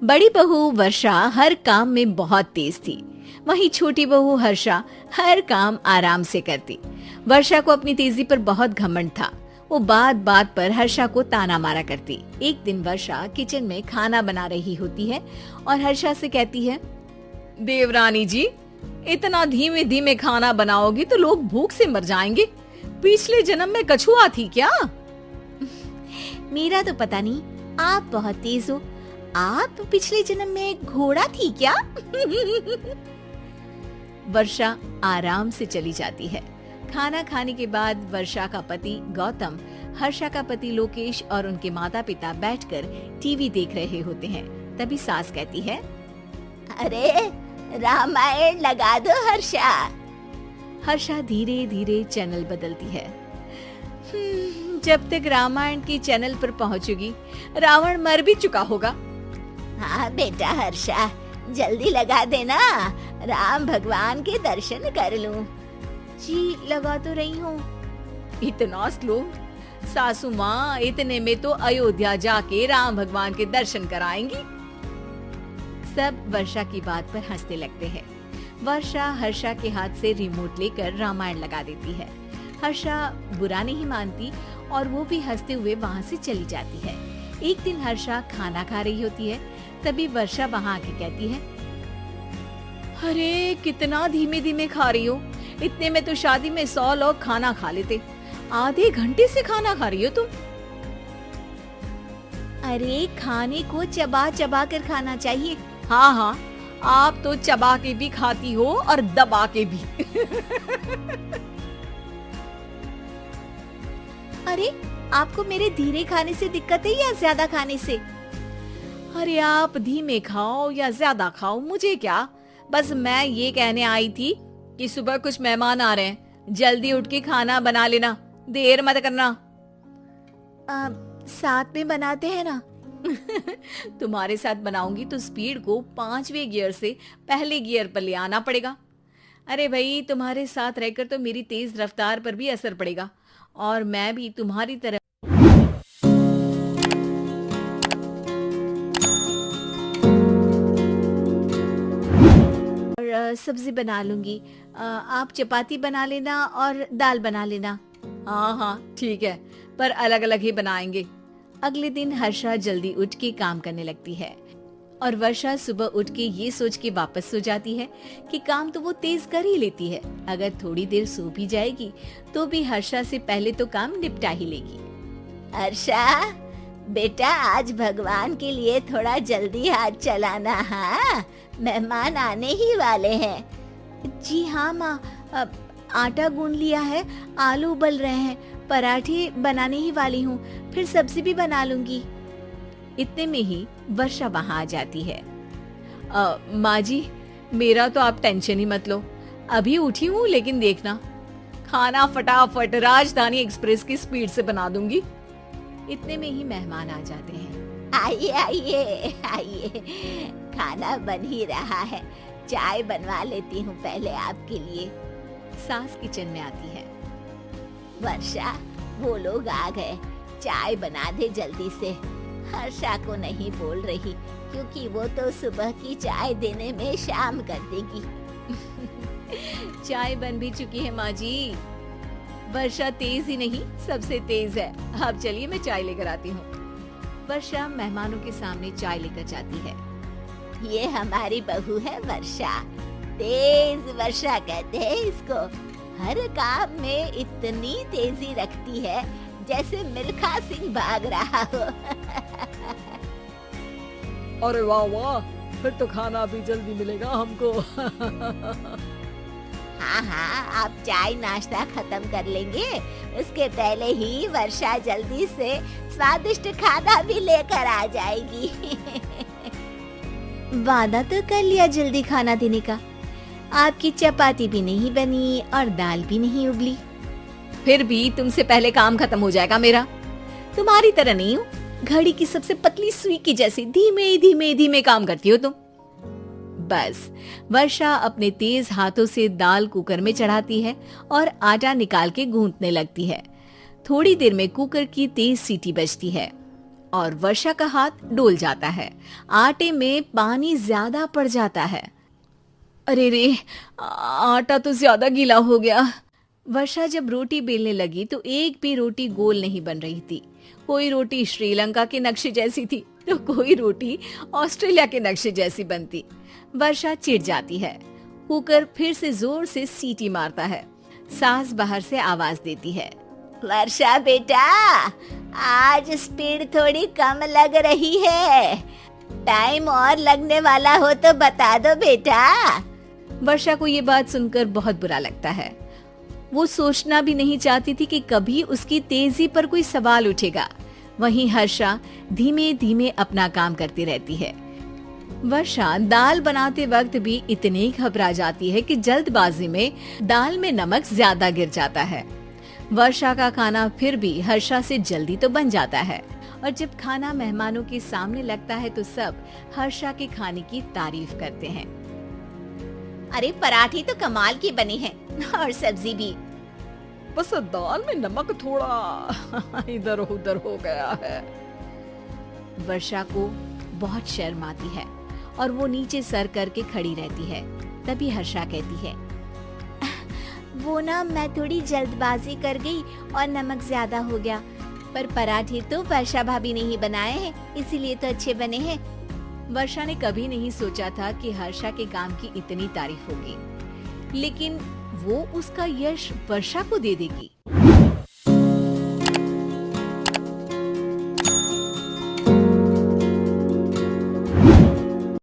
बड़ी बहू वर्षा हर काम में बहुत तेज थी। वहीं छोटी बहू हर्षा हर काम आराम से करती। वर्षा को अपनी तेजी पर बहुत घमंड था। वो बात बात पर हर्षा को ताना मारा करती। एक दिन वर्षा किचन में खाना बना रही होती है और हर्षा से कहती है, देवरानी जी, इतना धीमे धीमे खाना बनाओगी तो लोग भूख से मर जाएंगे। पिछले जन्म में कछुआ थी क्या? मेरा तो पता नहीं, आप बहुत तेज हो। आप पिछले जन्म में घोड़ा थी क्या? वर्षा आराम से चली जाती है। खाना खाने के बाद वर्षा का पति गौतम, हर्षा का पति लोकेश और उनके माता पिता बैठकर टीवी देख रहे होते हैं। तभी सास कहती है, अरे रामायण लगा दो हर्षा। हर्षा धीरे धीरे चैनल बदलती है। जब तक रामायण की चैनल पर पहुंचेगी, रावण मर भी चुका होगा। हाँ बेटा हर्षा, जल्दी लगा देना, राम भगवान के दर्शन कर लूं। जी लगा तो रही हूँ। इतना स्लो? सासू माँ, इतने में तो अयोध्या जाके राम भगवान के दर्शन कराएंगी। सब वर्षा की बात पर हंसने लगते हैं। वर्षा हर्षा के हाथ से रिमोट लेकर रामायण लगा देती है। हर्षा बुरा नहीं मानती और वो भी हंसते हुए वहाँ से चली जाती है। एक दिन हर्षा खाना खा रही होती है। तभी वर्षा वहाँ आके कहती है, अरे कितना धीमे धीमे खा रही हो। इतने में तो शादी में 100 लोग खाना खा लेते। आधे घंटे से खाना खा रही हो तुम। अरे खाने को चबा चबा कर खाना चाहिए। हाँ हाँ, आप तो चबा के भी खाती हो और दबा के भी। अरे आपको मेरे धीरे खाने से दिक्कत है या ज्यादा खाने से? अरे आप धीमे खाओ या ज्यादा खाओ, मुझे क्या। बस मैं ये कहने आई थी कि सुबह कुछ मेहमान आ रहे हैं, जल्दी उठ के खाना बना लेना, देर मत करना। साथ में बनाते हैं ना। तुम्हारे साथ बनाऊंगी तो स्पीड को 5वें गियर से पहले गियर पर ले आना पड़ेगा। अरे भाई, तुम्हारे साथ रहकर तो मेरी तेज रफ्तार पर भी असर पड़ेगा और मैं भी तुम्हारी तरह सब्जी बना लूंगी। आप चपाती बना लेना और दाल बना लेना। हाँ हाँ ठीक है, पर अलग अलग ही बनाएंगे। अगले दिन हर्षा जल्दी उठ के काम करने लगती है और वर्षा सुबह उठ के ये सोच के वापस सो जाती है कि काम तो वो तेज कर ही लेती है। अगर थोड़ी देर सो भी जाएगी तो भी हर्षा से पहले तो काम निपटा ही लेगी। हर्षा बेटा, आज भगवान के लिए थोड़ा जल्दी हाथ चलाना। हाँ, मेहमान आने ही वाले हैं। जी हाँ माँ, आटा गूंद लिया है, आलू उबल रहे हैं, पराठे बनाने ही वाली हूँ, फिर सब्जी भी बना लूंगी। इतने में ही वर्षा वहाँ आ जाती है। माँ जी, मेरा तो आप टेंशन ही मत लो, अभी उठी हूँ, लेकिन देखना खाना फटाफट राजधानी एक्सप्रेस की स्पीड से बना दूंगी। इतने में ही मेहमान आ जाते हैं। आइए आइए आइए, खाना बन ही रहा है, चाय बनवा लेती हूँ पहले आपके लिए। सास किचन में आती है। वर्षा, वो लोग आ गए, चाय बना दे जल्दी से। हर्षा को नहीं बोल रही क्योंकि वो तो सुबह की चाय देने में शाम कर देगी। चाय बन भी चुकी है माँ जी। वर्षा तेज ही नहीं, सबसे तेज है। अब चलिए मैं चाय लेकर आती हूँ। वर्षा मेहमानों के सामने चाय लेकर जाती है। ये हमारी बहू है वर्षा, तेज वर्षा कहते हैं इसको। हर काम में इतनी तेजी रखती है जैसे मिल्खा सिंह भाग रहा हो। अरे वाह वाह, फिर तो खाना भी जल्दी मिलेगा हमको। हाँ हाँ, आप चाय नाश्ता खत्म कर लेंगे, उसके पहले ही वर्षा जल्दी से स्वादिष्ट खाना भी लेकर आ जाएगी। वादा तो कर लिया जल्दी खाना देने का। आपकी चपाती भी नहीं बनी और दाल भी नहीं उबली। फिर भी तुमसे पहले काम खत्म हो जाएगा मेरा। तुम्हारी तरह नहीं हूँ, घड़ी की सबसे पतली सुई की जैसी धीमे धीमे धीमे काम करती हो तुम। बस वर्षा अपने तेज हाथों से दाल कुकर में चढ़ाती है और आटा निकाल के गूंथने लगती है। थोड़ी देर में कुकर की तेज सीटी बजती है। और वर्षा का हाथ डोल जाता है। आटे में पानी ज्यादा पड़ जाता है। अरे रे, आटा तो ज्यादा गीला हो गया। वर्षा जब रोटी बेलने लगी तो एक भी रोटी गोल नहीं बन रही थी। कोई रोटी श्रीलंका के नक्शे जैसी थी तो कोई रोटी ऑस्ट्रेलिया के नक्शे जैसी बनती। वर्षा चिढ़ जाती है। कुकर फिर से जोर से सीटी मारता है। सास बाहर से आवाज देती है, वर्षा बेटा, आज स्पीड थोड़ी कम लग रही है। टाइम और लगने वाला हो तो बता दो बेटा। वर्षा को ये बात सुनकर बहुत बुरा लगता है। वो सोचना भी नहीं चाहती थी कि कभी उसकी तेजी पर कोई सवाल उठेगा। वहीं हर्षा धीमे धीमे अपना काम करती रहती है। वर्षा दाल बनाते वक्त भी इतनी घबरा जाती है कि जल्दबाजी में दाल में नमक ज्यादा गिर जाता है। वर्षा का खाना फिर भी हर्षा से जल्दी तो बन जाता है और जब खाना मेहमानों के सामने लगता है तो सब हर्षा के खाने की तारीफ करते हैं। अरे पराठे तो कमाल की बनी है और सब्जी भी। बस दाल में नमक थोड़ा इधर उधर हो गया है। वर्षा को बहुत शर्म आती है और वो नीचे सर करके खड़ी रहती है। तभी हर्षा कहती है, वो ना मैं थोड़ी जल्दबाजी कर गई और नमक ज्यादा हो गया, पर पराठे तो वर्षा भाभी ने ही बनाए हैं, इसीलिए तो अच्छे बने हैं। वर्षा ने कभी नहीं सोचा था कि हर्षा के काम की इतनी तारीफ होगी, लेकिन वो उसका यश वर्षा को दे देगी।